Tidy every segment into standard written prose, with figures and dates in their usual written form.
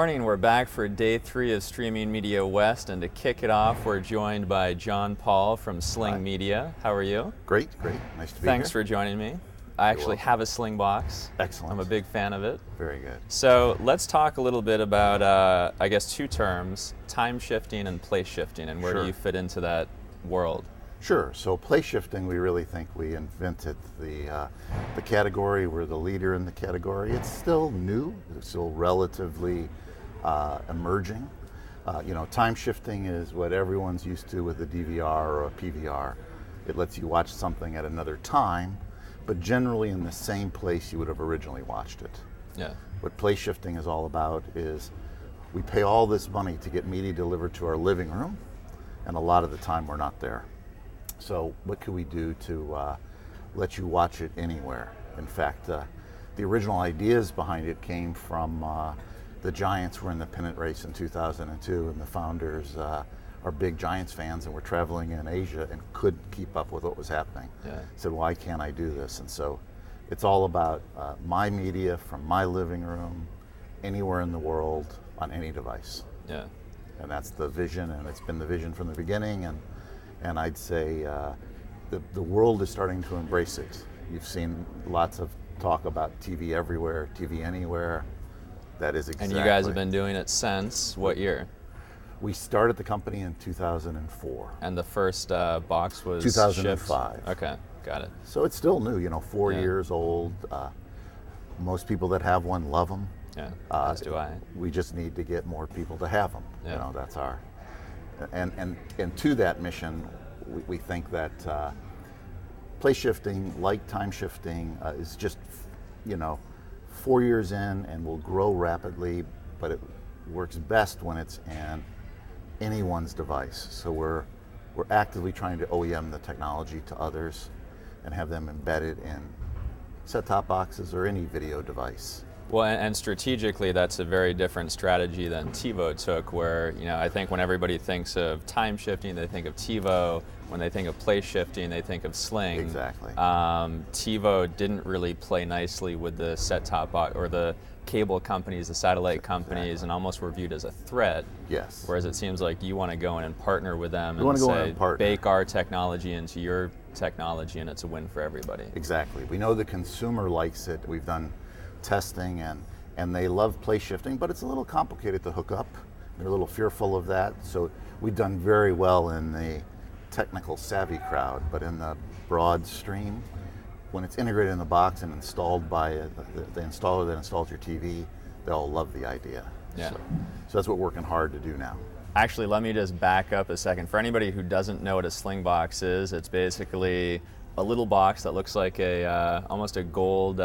morning. We're back for day 3 of Streaming Media West, and to kick it off, we're joined by John Paul from Sling Hi. Media. How are you? Great. Nice to be Thanks here. for joining me. I actually welcome. have a Sling box. Excellent. I'm a big fan of it. Very good. So let's talk a little bit about, I guess, two terms, time shifting and place shifting, and where do Sure. you fit into that world? Sure. So place shifting, we really think we invented the category. We're the leader in the category. It's still new. It's still relatively emerging. Time shifting is what everyone's used to with a DVR or a PVR. It lets you watch something at another time, but generally in the same place you would have originally watched it. Yeah. What place shifting is all about is we pay all this money to get media delivered to our living room, and a lot of the time we're not there. So what could we do to let you watch it anywhere? In fact, the original ideas behind it came from the Giants were in the pennant race in 2002, and the founders are big Giants fans, and were traveling in Asia and couldn't keep up with what was happening. Yeah. Said, why can't I do this? And so it's all about my media from my living room, anywhere in the world, on any device. Yeah. And that's the vision, and it's been the vision from the beginning. And I'd say the world is starting to embrace it. You've seen lots of talk about TV everywhere, TV anywhere. That is exactly. And you guys have been doing it since what year? We started the company in 2004. And the first box was 2005. shipped? Okay, got it. So it's still new, 4 Yeah. years old. Most people that have one love them. Yeah, as do I. We just need to get more people to have them. Yeah. That's our, and to that mission, we think that place shifting, like time shifting, is just, 4 years in and will grow rapidly, but it works best when it's in anyone's device. So we're actively trying to OEM the technology to others and have them embedded in set-top boxes or any video device. Well, and strategically, that's a very different strategy than TiVo took, where, I think when everybody thinks of time shifting, they think of TiVo. When they think of place shifting, they think of Sling. Exactly. TiVo didn't really play nicely with the set-top box, or the cable companies, the satellite companies, and almost were viewed as a threat. Yes. Whereas it seems like you want to go in and partner with them We want and to go in say, and partner. bake our technology into your technology, and it's a win for everybody. Exactly. We know the consumer likes it. We've done testing and they love place shifting, but it's a little complicated to hook up. They're a little fearful of that. So we've done very well in the technical savvy crowd, but in the broad stream, when it's integrated in the box and installed by the installer that installs your TV, they'll love the idea. Yeah. So that's what we're working hard to do now. Actually, let me just back up a second. For anybody who doesn't know what a Sling box is, it's basically a little box that looks like almost a gold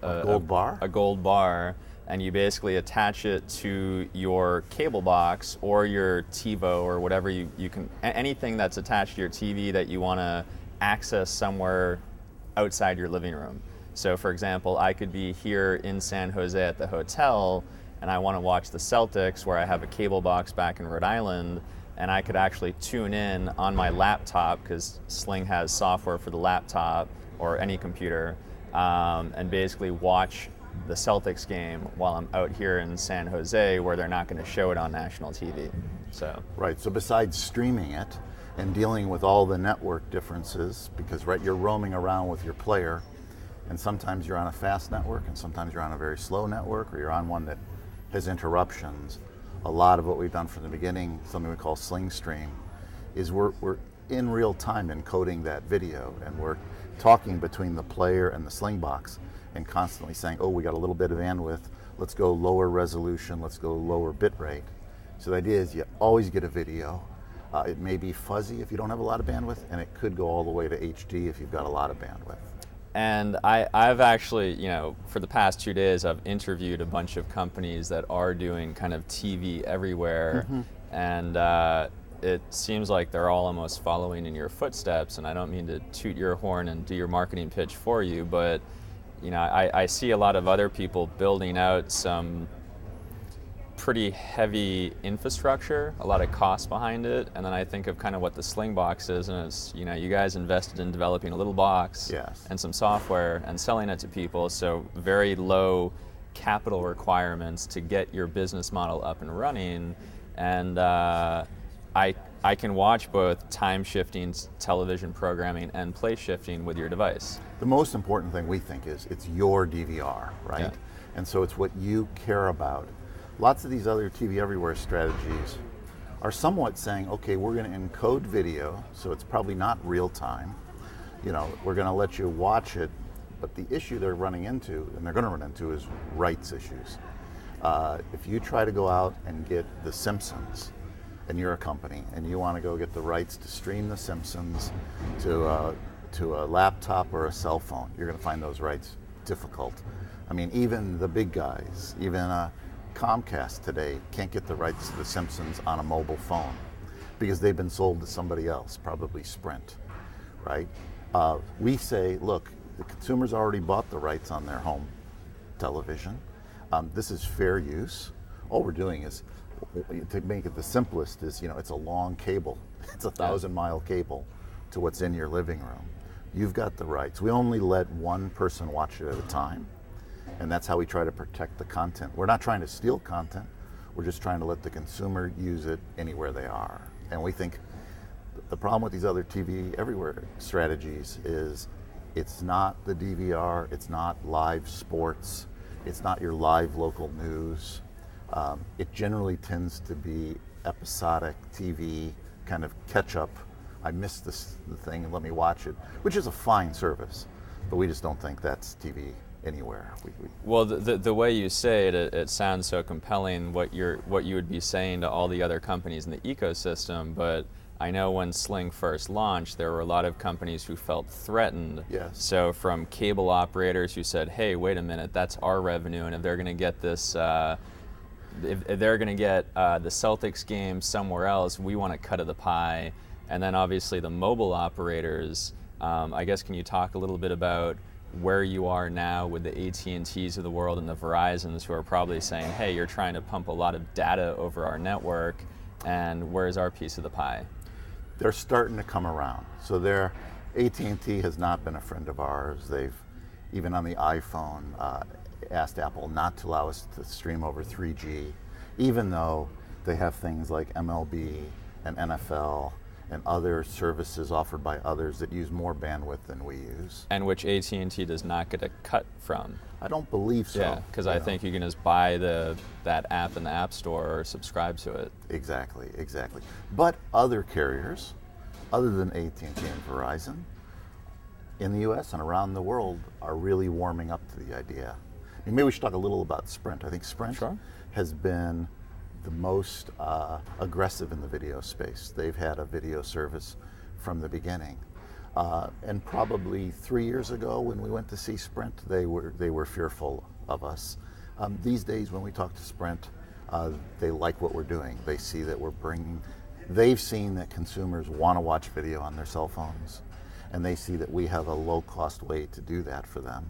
Gold bar? A gold bar, and you basically attach it to your cable box or your TiVo or whatever you can, anything that's attached to your TV that you want to access somewhere outside your living room. So for example, I could be here in San Jose at the hotel, and I want to watch the Celtics, where I have a cable box back in Rhode Island, and I could actually tune in on my laptop, because Sling has software for the laptop or any computer, and basically watch the Celtics game while I'm out here in San Jose, where they're not going to show it on national TV. So Right, so besides streaming it and dealing with all the network differences, because you're roaming around with your player, and sometimes you're on a fast network and sometimes you're on a very slow network, or you're on one that has interruptions. A lot of what we've done from the beginning, something we call Sling Stream, is we're in real time encoding that video, and we're talking between the player and the Sling box and constantly saying, oh, we got a little bit of bandwidth, let's go lower resolution, let's go lower bit rate. So the idea is you always get a video. It may be fuzzy if you don't have a lot of bandwidth, and it could go all the way to HD if you've got a lot of bandwidth. And I've actually, for the past 2 days, I've interviewed a bunch of companies that are doing kind of TV everywhere, and it seems like they're all almost following in your footsteps. And I don't mean to toot your horn and do your marketing pitch for you, but I see a lot of other people building out some pretty heavy infrastructure, a lot of cost behind it, and then I think of kind of what the Sling box is, and it's, you guys invested in developing a little box Yes. and some software and selling it to people, so very low capital requirements to get your business model up and running, and I can watch both time shifting television programming and place shifting with your device. The most important thing we think is it's your DVR, right? Yeah. And so it's what you care about. Lots of these other TV Everywhere strategies are somewhat saying, okay, we're going to encode video, so it's probably not real time. You know, we're going to let you watch it, but the issue they're running into, and they're going to run into, is rights issues. If you try to go out and get The Simpsons, and you're a company, and you want to go get the rights to stream The Simpsons to a laptop or a cell phone, you're going to find those rights difficult. I mean, even the big guys, even Comcast today can't get the rights to The Simpsons on a mobile phone because they've been sold to somebody else, probably Sprint, right? We say, look, the consumers already bought the rights on their home television. This is fair use. All we're doing is, to make it the simplest, is, you know, it's a long cable. It's a 1,000-mile cable to what's in your living room. You've got the rights. We only let one person watch it at a time, and that's how we try to protect the content. We're not trying to steal content. We're just trying to let the consumer use it anywhere they are. And we think the problem with these other TV Everywhere strategies is it's not the DVR, it's not live sports, it's not your live local news. It generally tends to be episodic TV, kind of catch up. I missed the thing and let me watch it, which is a fine service, but we just don't think that's TV anywhere. Well, the way you say it, it sounds so compelling. What you would be saying to all the other companies in the ecosystem, but I know when Sling first launched, there were a lot of companies who felt threatened. Yes. So from cable operators who said, "Hey, wait a minute, that's our revenue, and if they're going to get this." If they're going to get the Celtics game somewhere else, we want a cut of the pie. And then obviously the mobile operators, I guess, can you talk a little bit about where you are now with the AT&Ts of the world and the Verizons who are probably saying, hey, you're trying to pump a lot of data over our network, and where's our piece of the pie? They're starting to come around. So AT&T has not been a friend of ours. They've, even on the iPhone, asked Apple not to allow us to stream over 3G, even though they have things like MLB and NFL and other services offered by others that use more bandwidth than we use. And which AT&T does not get a cut from. I don't believe so. Yeah, because I think you can just buy that app in the App Store or subscribe to it. Exactly. But other carriers, other than AT&T and Verizon, in the US and around the world, are really warming up to the idea. I mean, maybe we should talk a little about Sprint. I think Sprint has been the most aggressive in the video space. They've had a video service from the beginning. And probably 3 years ago when we went to see Sprint, they were fearful of us. These days when we talk to Sprint, they like what we're doing. They see that they've seen that consumers want to watch video on their cell phones, and they see that we have a low-cost way to do that for them.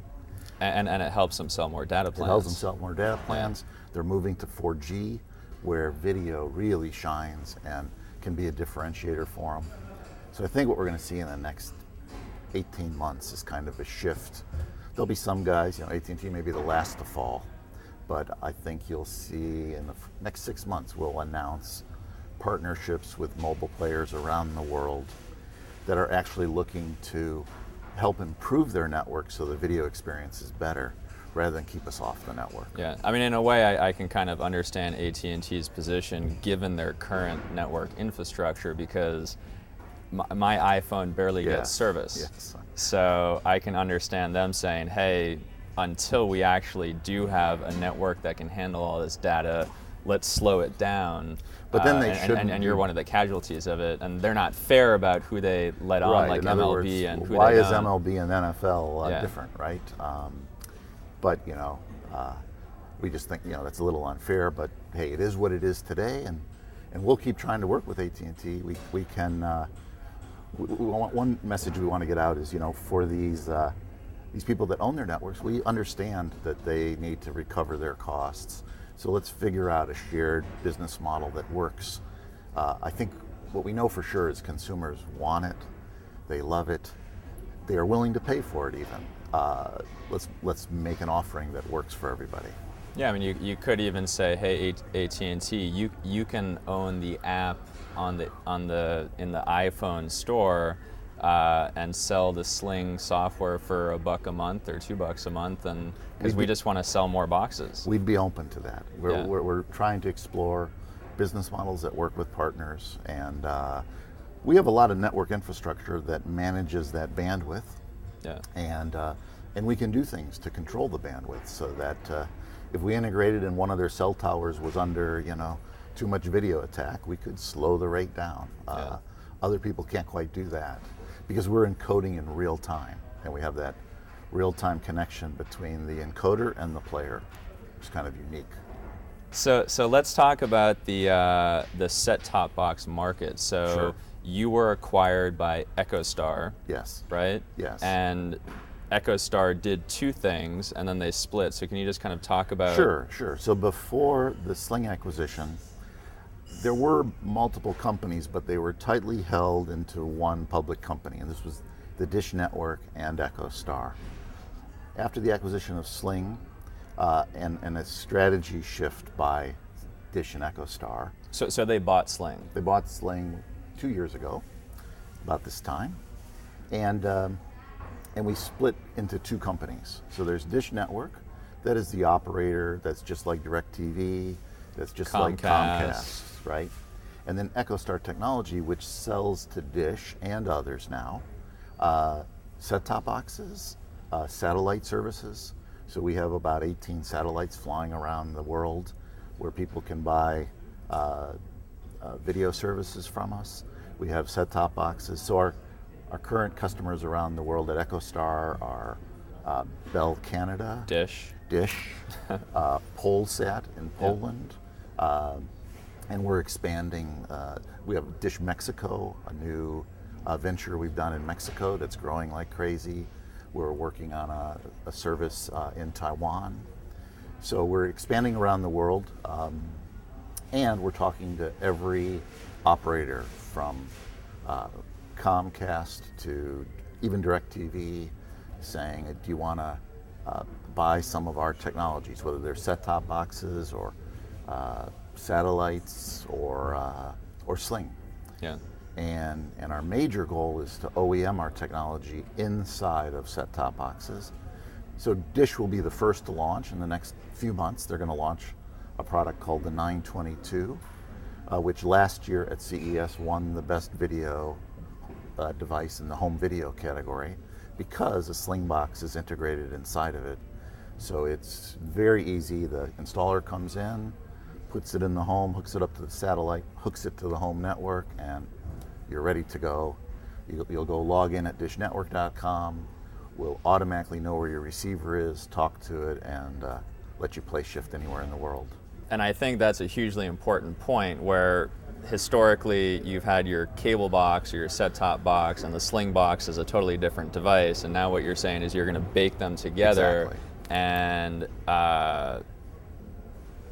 And it helps them sell more data plans. It helps them sell more data plans. Yeah. They're moving to 4G, where video really shines and can be a differentiator for them. So I think what we're going to see in the next 18 months is kind of a shift. There'll be some guys, AT&T may be the last to fall, but I think you'll see in the next 6 months we'll announce partnerships with mobile players around the world that are actually looking to help improve their network so the video experience is better rather than keep us off the network. Yeah, I mean, in a way, I can kind of understand AT&T's position given their current network infrastructure, because my iPhone barely gets service. Yes. So I can understand them saying, hey, until we actually do have a network that can handle all this data, let's slow it down. But then they shouldn't. And you're one of the casualties of it, and they're not fair about who they let on, like MLB and who why they is don't. MLB and NFL different, right? But we just think that's a little unfair. But hey, it is what it is today, and we'll keep trying to work with AT&T. We can. One message we want to get out is for these people that own their networks, we understand that they need to recover their costs. So let's figure out a shared business model that works. I think what we know for sure is consumers want it, they love it, they are willing to pay for it even. Let's make an offering that works for everybody. Yeah, I mean, you could even say, hey, AT&T, you can own the app in the iPhone store and sell the Sling software for $1 a month or $2 a month, and because we just want to sell more boxes. We'd be open to that. Yeah. We're trying to explore business models that work with partners, and we have a lot of network infrastructure that manages that bandwidth. Yeah. And we can do things to control the bandwidth so that if we integrated and one of their cell towers was under, too much video attack, we could slow the rate down. Other people can't quite do that because we're encoding in real time, and we have that real-time connection between the encoder and the player, which is kind of unique. So let's talk about the set-top box market. So Sure. You were acquired by EchoStar. Yes. Right? Yes. And EchoStar did two things, and then they split. So can you just kind of talk about? Sure. So before the Sling acquisition, there were multiple companies, but they were tightly held into one public company, and this was the Dish Network and EchoStar. After the acquisition of Sling and a strategy shift by Dish and EchoStar. So they bought Sling. They bought Sling 2 years ago, about this time, and we split into two companies. So there's Dish Network, that is the operator, that's just like DirecTV, that's just like Comcast, right? And then EchoStar Technology, which sells to Dish and others now, set-top boxes, satellite services. So we have about 18 satellites flying around the world where people can buy video services from us. We have set-top boxes. So our current customers around the world at EchoStar are Bell Canada, Dish, Polsat in Poland, and we're expanding. We have Dish Mexico, a new venture we've done in Mexico that's growing like crazy. We're working on a service in Taiwan. So we're expanding around the world, and we're talking to every operator from Comcast to even DirecTV, saying, do you want to buy some of our technologies, whether they're set-top boxes or satellites or Sling. Yeah. And our major goal is to OEM our technology inside of set-top boxes. So Dish will be the first to launch in the next few months. They're going to launch a product called the 922, which last year at CES won the best video device in the home video category because a Sling box is integrated inside of it. So it's very easy. The installer comes in, puts it in the home, hooks it up to the satellite, hooks it to the home network, and you're ready to go. You'll go log in at dishnetwork.com. We'll automatically know where your receiver is, talk to it, and let you play shift anywhere in the world. And I think that's a hugely important point where historically you've had your cable box or your set-top box, and the Sling box is a totally different device, and now what you're saying is you're going to bake them together. Exactly. And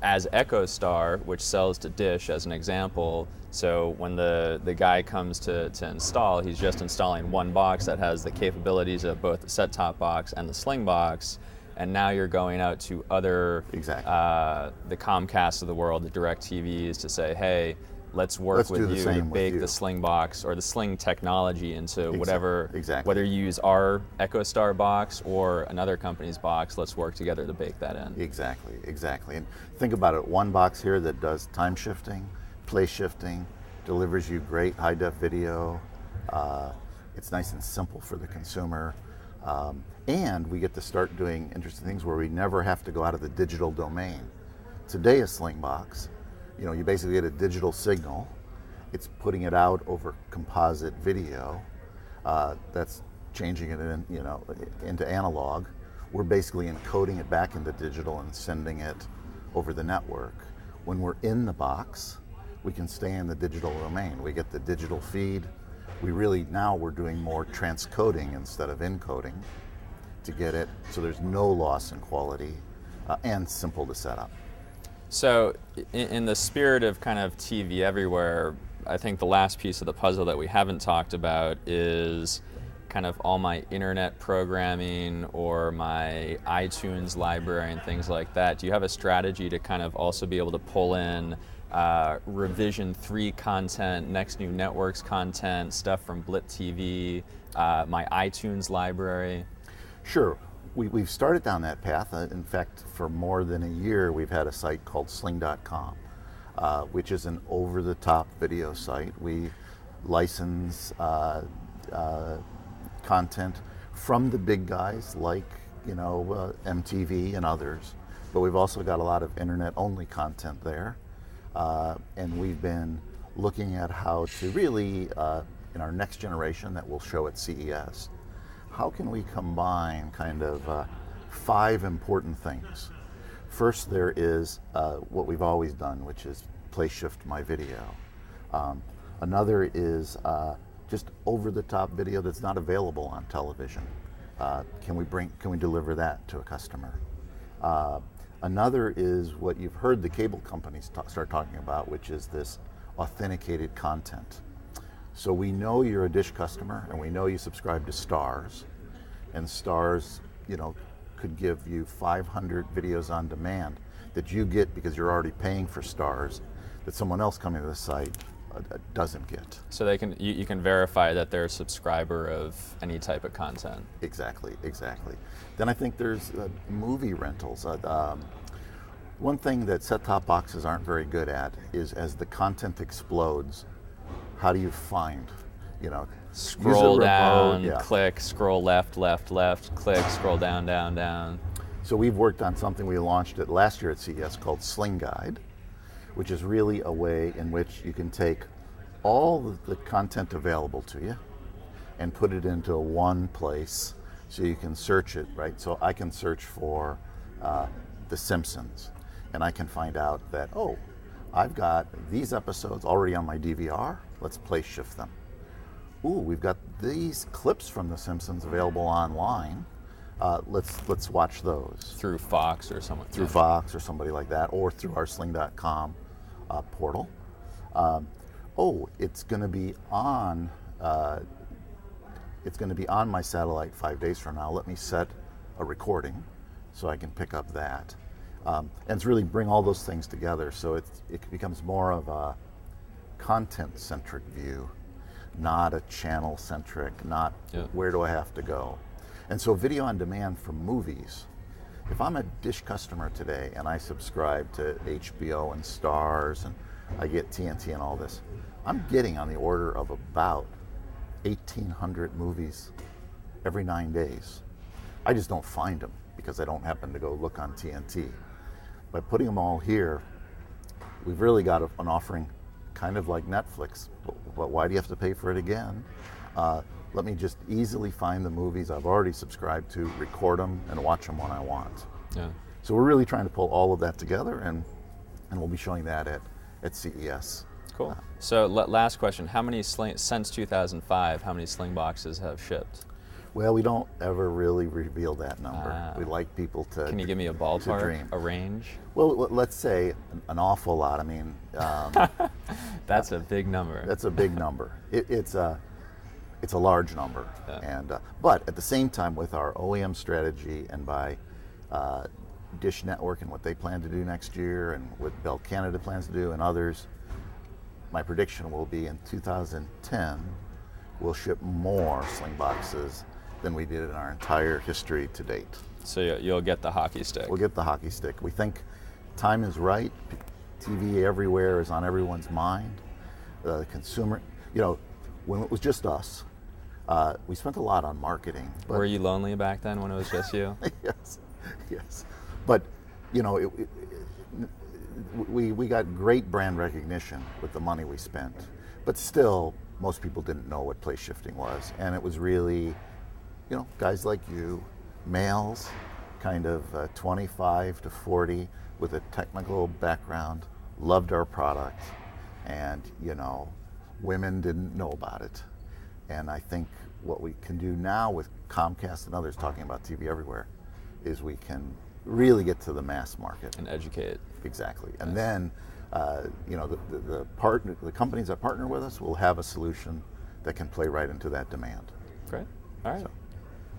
as EchoStar, which sells to Dish as an example, so when the guy comes to install, he's just installing one box that has the capabilities of both the set-top box and the Sling box, and now you're going out to other, Exactly. The Comcast of the world, the DirecTVs, to say, hey, let's work with you to bake the Sling box or the Sling technology into whatever, Exactly. whether you use our EchoStar box or another company's box, let's work together to bake that in. Exactly. And think about it, one box here that does time shifting, play shifting, delivers you great high-def video. It's nice and simple for the consumer. And we get to start doing interesting things where we never have to go out of the digital domain. Today, a Sling box, you basically get a digital signal. It's putting it out over composite video. That's changing it into analog. We're basically encoding it back into digital and sending it over the network. When we're in the box, we can stay in the digital domain. We get the digital feed. We're doing more transcoding instead of encoding to get it, so there's no loss in quality and simple to set up. So in the spirit of kind of TV everywhere, I think the last piece of the puzzle that we haven't talked about is kind of all my internet programming or my iTunes library and things like that, do you have a strategy to kind of also be able to pull in Revision 3 content, Next New Networks content, stuff from Blip TV, my iTunes library? Sure. We've started down that path. In fact, for more than a year, we've had a site called Sling.com, which is an over-the-top video site. We license content from the big guys like MTV and others, but we've also got a lot of internet-only content there, and we've been looking at how to really, in our next generation that we'll show at CES, how can we combine kind of 5 important things. First, there is what we've always done, which is play shift my video. Another is just over-the-top video that's not available on television. Can we deliver that to a customer? Another is what you've heard the cable companies start talking about, which is this authenticated content. So we know you're a Dish customer, and we know you subscribe to Stars, and Stars, could give you 500 videos on demand that you get because you're already paying for Stars, that someone else coming to the site doesn't get. So you can verify that they're a subscriber of any type of content. Exactly. Then I think there's movie rentals. One thing that set-top boxes aren't very good at is, as the content explodes, how do you find, scroll down, yeah. Click, scroll left, click, scroll down. So we've worked on something, we launched it last year at CES, called Sling Guide, which is really a way in which you can take all the content available to you and put it into one place so you can search it, right? So I can search for The Simpsons, and I can find out that, I've got these episodes already on my DVR, let's play shift them. We've got these clips from The Simpsons available online, let's watch those. Through Fox or someone. Through Fox or somebody like that, or through our Sling.com portal. It's going to be on. It's going to be on my satellite 5 days from now. Let me set a recording so I can pick up that, and it's really bring all those things together. So it becomes more of a content-centric view, not a channel-centric. Not where do I have to go. And so video on demand for movies. If I'm a Dish customer today and I subscribe to HBO and Stars and I get TNT and all this, I'm getting on the order of about 1,800 movies every 9 days. I just don't find them because I don't happen to go look on TNT. By putting them all here, we've really got an offering kind of like Netflix, but why do you have to pay for it again? Let me just easily find the movies I've already subscribed to, record them, and watch them when I want. Yeah. So we're really trying to pull all of that together, and we'll be showing that at CES. Cool. So last question, since 2005, how many Sling boxes have shipped? Well, we don't ever really reveal that number. We like people to Can you give me a ballpark, dream. a range? Well, let's say an awful lot. I mean, that's a big number. That's a big number. It's a large number, and but at the same time, with our OEM strategy and by Dish Network and what they plan to do next year, and what Bell Canada plans to do, and others, my prediction will be in 2010, we'll ship more Sling boxes than we did in our entire history to date. So you'll get the hockey stick. We'll get the hockey stick. We think time is right. TV everywhere is on everyone's mind. The consumer, when it was just us, we spent a lot on marketing. Were you lonely back then when it was just you? Yes. But, we got great brand recognition with the money we spent. But still, most people didn't know what place shifting was. And it was really, guys like you, males, kind of 25 to 40 with a technical background, loved our product. And, women didn't know about it. And I think what we can do now with Comcast and others talking about TV everywhere is we can really get to the mass market. And educate. Exactly. And then, the companies that partner with us will have a solution that can play right into that demand. Great. All right. So,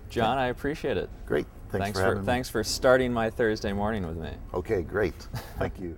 John, I appreciate it. great. Thanks for having me. Thanks for starting my Thursday morning with me. Okay, great. Thank you.